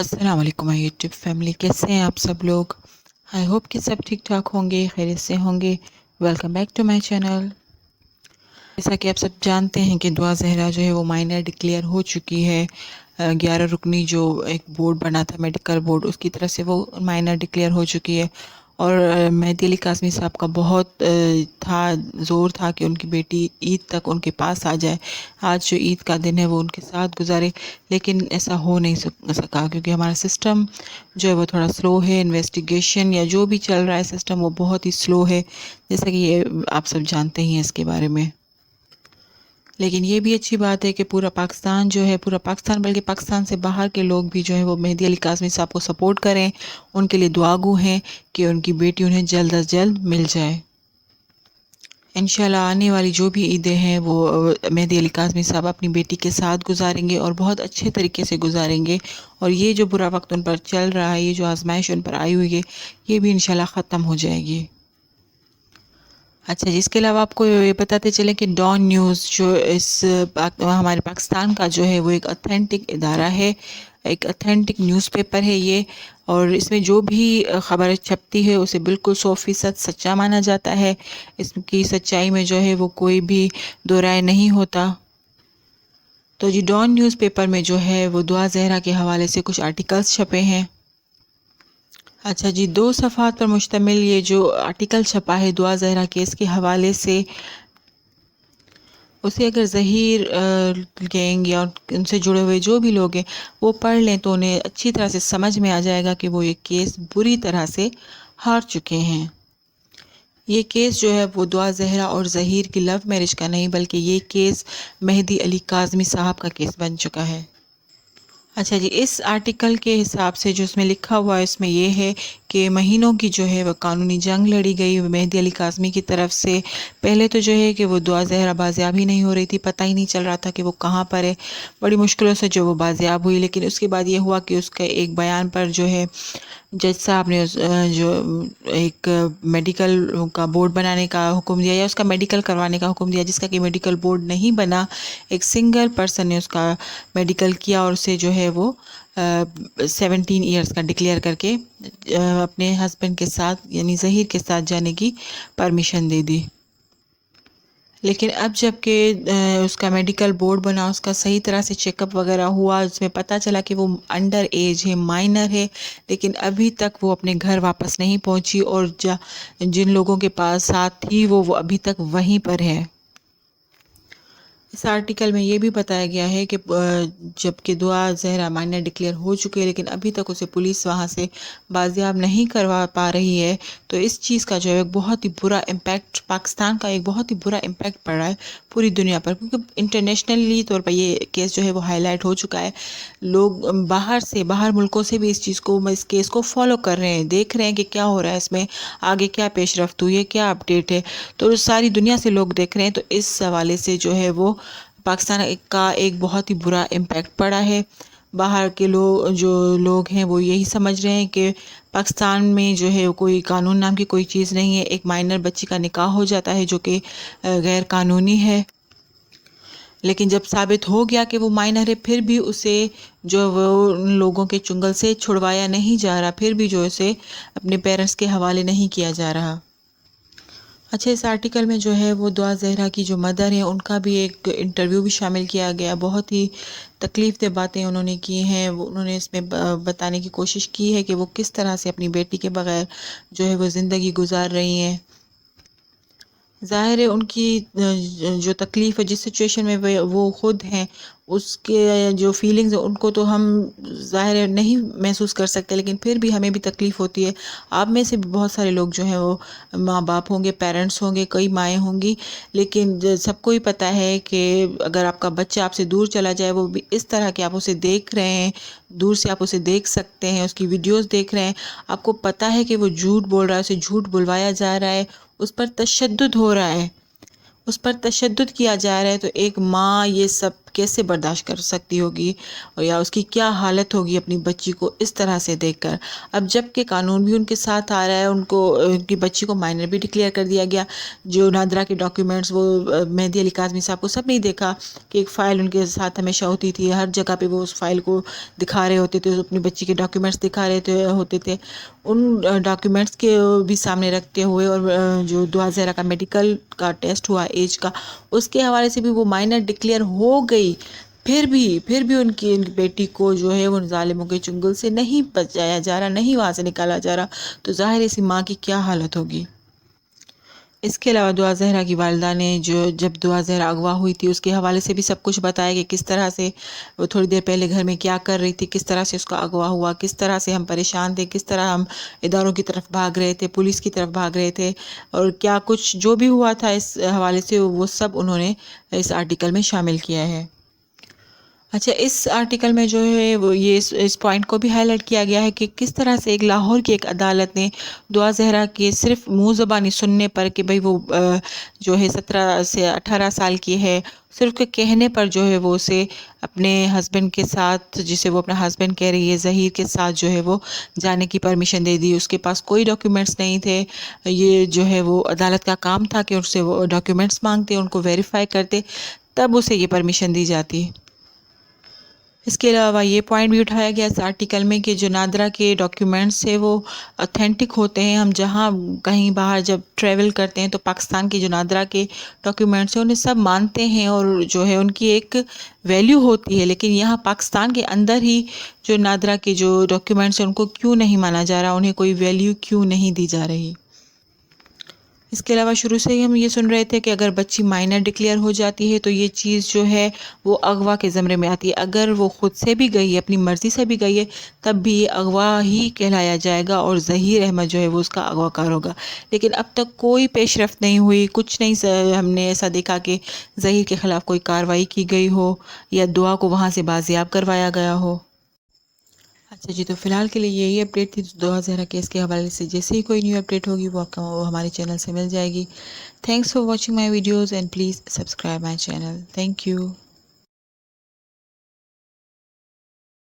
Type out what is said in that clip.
अस्सलाम वालेकुम my YouTube family, कैसे हैं आप सब लोग। आई होप कि सब ठीक ठाक होंगे, खैरियत से होंगे। Welcome back to my channel. जैसा कि आप सब जानते हैं कि दुआ ज़हरा जो है वो माइनर डिक्लेयर हो चुकी है। 11 रुकनी जो एक बोर्ड बना था, मेडिकल बोर्ड, उसकी तरफ से वो माइनर डिक्लेयर हो चुकी है। और मेहदी अली काज़मी साहब का बहुत ज़ोर था कि उनकी बेटी ईद तक उनके पास आ जाए। आज जो ईद का दिन है वो उनके साथ गुजारे, लेकिन ऐसा हो नहीं सका क्योंकि हमारा सिस्टम जो है वो थोड़ा स्लो है। इन्वेस्टिगेशन या जो भी चल रहा है सिस्टम वो बहुत ही स्लो है, जैसा कि ये आप सब जानते ही हैं इसके बारे में। लेकिन ये भी अच्छी बात है कि पूरा पाकिस्तान जो है, पूरा पाकिस्तान बल्कि पाकिस्तान से बाहर के लोग भी जो है वो मेहदी अली काज़मी साहब को सपोर्ट करें, उनके लिए दुआगो हैं कि उनकी बेटी उन्हें जल्द अज जल्द मिल जाए। इंशाल्लाह आने वाली जो भी ईदें हैं वो मेहदी अली काज़मी साहब अपनी बेटी के साथ गुजारेंगे और बहुत अच्छे तरीके से गुजारेंगे। और ये जो बुरा वक्त उन पर चल रहा है, ये जो आजमाइश उन पर आई हुई है, ये भी इंशाल्लाह ख़त्म हो जाएगी। अच्छा जी, इसके अलावा आपको ये बताते चलें कि डॉन न्यूज़ जो हमारे पाकिस्तान का जो है वो एक ऑथेंटिक इदारा है, एक ऑथेंटिक न्यूज़पेपर है ये। और इसमें जो भी ख़बर छपती है उसे बिल्कुल 100% सच्चा माना जाता है। इसकी सच्चाई में जो है वो कोई भी दो राय नहीं होता। तो जी, डॉन न्यूज़पेपर में जो है वो दुआ ज़हरा के हवाले से कुछ आर्टिकल्स छपे हैं। अच्छा जी, 2 सफ़हात पर मुश्तमिल ये जो आर्टिकल छपा है दुआ ज़हरा केस के हवाले से, उसे अगर ज़हीर गैंग या उनसे जुड़े हुए जो भी लोग हैं वो पढ़ लें तो उन्हें अच्छी तरह से समझ में आ जाएगा कि वो ये केस बुरी तरह से हार चुके हैं। ये केस जो है वो दुआ ज़हरा और ज़हीर की लव मैरिज का नहीं, बल्कि ये केस मेहदी अली काज़मी साहब का केस बन चुका है। अच्छा जी, इस आर्टिकल के हिसाब से जो इसमें लिखा हुआ है, इसमें ये है कि महीनों की जो है वह कानूनी जंग लड़ी गई मेहदी अली काज़मी की तरफ से। पहले तो जो है कि वो दुआ ज़हरा बाजियाब ही नहीं हो रही थी, पता ही नहीं चल रहा था कि वो कहाँ पर है। बड़ी मुश्किलों से जो वो बाजियाब हुई, लेकिन उसके बाद ये हुआ कि उसके एक बयान पर जो है जज साहब ने जो एक मेडिकल का बोर्ड बनाने का हुक्म दिया, या उसका मेडिकल करवाने का हुक्म दिया, जिसका कि मेडिकल बोर्ड नहीं बना। एक सिंगल पर्सन ने उसका मेडिकल किया और उसे जो है वो 17 ईयर्स का डिक्लेयर करके अपने हस्बैंड के साथ यानी ज़हीर के साथ जाने की परमिशन दे दी। लेकिन अब जबकि उसका मेडिकल बोर्ड बना, उसका सही तरह से चेकअप वगैरह हुआ, उसमें पता चला कि वो अंडर एज है, माइनर है, लेकिन अभी तक वो अपने घर वापस नहीं पहुंची। और जिन लोगों के पास साथ थी वो अभी तक वहीं पर है। इस आर्टिकल में ये भी बताया गया है कि जबकि दुआ ज़हरा माइनर डिक्लेयर हो चुके हैं, लेकिन अभी तक उसे पुलिस वहाँ से बाजियाब नहीं करवा पा रही है। तो इस चीज़ का जो है एक बहुत ही बुरा इम्पैक्ट, पाकिस्तान का एक बहुत ही बुरा इम्पैक्ट पड़ा है पूरी दुनिया पर, क्योंकि इंटरनेशनली तौर पर ये केस जो है वो हाईलाइट हो चुका है। लोग बाहर मुल्कों से भी इस केस को फॉलो कर रहे हैं, देख रहे हैं कि क्या हो रहा है, इसमें आगे क्या पेशरफ्त हुई है, क्या अपडेट है। तो सारी दुनिया से लोग देख रहे हैं। तो इस हवाले से जो है वो पाकिस्तान का एक बहुत ही बुरा इम्पैक्ट पड़ा है। बाहर के लोग हैं वो यही समझ रहे हैं कि पाकिस्तान में जो है कोई कानून नाम की कोई चीज़ नहीं है। एक माइनर बच्ची का निकाह हो जाता है जो कि गैर कानूनी है, लेकिन जब साबित हो गया कि वो माइनर है, फिर भी उसे जो वो उन लोगों के चुंगल से छुड़वाया नहीं जा रहा, फिर भी जो उसे अपने पेरेंट्स के हवाले नहीं किया जा रहा। अच्छा, इस आर्टिकल में जो है वो दुआ ज़हरा की जो मदर है उनका भी एक इंटरव्यू भी शामिल किया गया। बहुत ही तकलीफ़ दे बातें उन्होंने की हैं। वो उन्होंने इसमें बताने की कोशिश की है कि वो किस तरह से अपनी बेटी के बगैर जो है वो ज़िंदगी गुजार रही हैं। ज़ाहिर है उनकी जो तकलीफ़ है, जिस सिचुएशन में वो ख़ुद हैं, उसके जो फीलिंग्स हैं उनको तो हम ज़ाहिर है नहीं महसूस कर सकते, लेकिन फिर भी हमें भी तकलीफ़ होती है। आप में से भी बहुत सारे लोग जो हैं वो माँ बाप होंगे, पेरेंट्स होंगे, कई माएँ होंगी, लेकिन सबको ही पता है कि अगर आपका बच्चा आपसे दूर चला जाए, वो भी इस तरह के आप उसे देख रहे हैं, दूर से आप उसे देख सकते हैं, उसकी वीडियोज़ देख रहे हैं, आपको पता है कि वो झूठ बोल रहा है, उसे झूठ बुलवाया जा रहा है, उस पर तशद्दुद हो रहा है, उस पर तशद्दुद किया जा रहा है। तो एक माँ ये सब کیسے برداشت کر سکتی ہوگی اور یا اس کی کیا حالت ہوگی اپنی بچی کو اس طرح سے دیکھ کر. اب جب کہ قانون بھی ان کے ساتھ آ رہا ہے, ان کی بچی کو مائنر بھی ڈکلیئر کر دیا گیا. جو نادرا کے ڈاکیومنٹس وہ مہدی علی کاظمی صاحب کو سب نہیں دیکھا کہ ایک فائل ان کے ساتھ ہمیشہ ہوتی تھی, ہر جگہ پہ وہ اس فائل کو دکھا رہے ہوتے تھے, اپنی بچی کے ڈاکیومنٹس دکھا رہے ہوتے تھے. ان ڈاکیومنٹس کے بھی سامنے رکھتے ہوئے اور جو دعا زہرا کا میڈیکل کا ٹیسٹ ہوا ایج کا, اس کے حوالے سے بھی وہ مائنر ڈکلیئر ہو گئی. پھر بھی ان کی بیٹی کو جو ہے ان ظالموں کے چنگل سے نہیں بچایا جا رہا, نہیں وہاں سے نکالا جا رہا. تو ظاہر اسی ماں کی کیا حالت ہوگی. اس کے علاوہ دعا زہرا کی والدہ نے جب دعا زہرا اغوا ہوئی تھی اس کے حوالے سے بھی سب کچھ بتایا کہ کس طرح سے وہ تھوڑی دیر پہلے گھر میں کیا کر رہی تھی, کس طرح سے اس کا اغوا ہوا, کس طرح سے ہم پریشان تھے, کس طرح ہم اداروں کی طرف بھاگ رہے تھے, پولیس کی طرف بھاگ رہے تھے, اور کیا کچھ جو بھی ہوا تھا اس حوالے سے وہ سب انہوں نے اس آرٹیکل میں شامل کیا ہے. اچھا, اس آرٹیکل میں جو ہے وہ یہ اس پوائنٹ کو بھی ہائی لائٹ کیا گیا ہے کہ کس طرح سے ایک لاہور کی ایک عدالت نے دعا زہرا کے صرف منہ زبانی سننے پر کہ بھئی وہ جو ہے 17 سے 18 سال کی ہے, صرف کے کہنے پر جو ہے وہ اسے اپنے ہسبینڈ کے ساتھ, جسے وہ اپنا ہسبینڈ کہہ رہی ہے, ظہیر کے ساتھ جو ہے وہ جانے کی پرمیشن دے دی. اس کے پاس کوئی ڈاکیومنٹس نہیں تھے. یہ جو ہے وہ عدالت کا کام تھا کہ اس سے وہ ڈاکیومنٹس مانگتے, ان کو ویریفائی کرتے, تب اسے یہ پرمیشن دی جاتی. اس کے علاوہ یہ پوائنٹ بھی اٹھایا گیا اس آرٹیکل میں کہ جو نادرا کے ڈاکیومنٹس ہیں وہ اتھینٹک ہوتے ہیں. ہم جہاں کہیں باہر جب ٹریول کرتے ہیں تو پاکستان کے جو نادرا کے ڈاکیومنٹس ہیں انہیں سب مانتے ہیں اور جو ہے ان کی ایک ویلیو ہوتی ہے, لیکن یہاں پاکستان کے اندر ہی جو نادرا کے جو ڈاکیومنٹس ہیں ان کو کیوں نہیں مانا جا رہا, انہیں کوئی ویلیو کیوں نہیں دی جا رہی. اس کے علاوہ شروع سے ہی ہم یہ سن رہے تھے کہ اگر بچی مائنر ڈکلیئر ہو جاتی ہے تو یہ چیز جو ہے وہ اغوا کے زمرے میں آتی ہے. اگر وہ خود سے بھی گئی ہے, اپنی مرضی سے بھی گئی ہے, تب بھی یہ اغوا ہی کہلایا جائے گا اور ظہیر احمد جو ہے وہ اس کا اغوا کار ہوگا. لیکن اب تک کوئی پیش رفت نہیں ہوئی, کچھ نہیں ہم نے ایسا دیکھا کہ ظہیر کے خلاف کوئی کارروائی کی گئی ہو یا دعا کو وہاں سے بازیاب کروایا گیا ہو. اچھا جی, تو فی الحال کے لیے یہی اپڈیٹ تھی دعا زہرا کیس کے حوالے سے. جیسے ہی کوئی نیو اپڈیٹ ہوگی وہ آپ کو ہمارے چینل سے مل جائے گی. Thanks for watching my videos and please subscribe my channel. Thank you.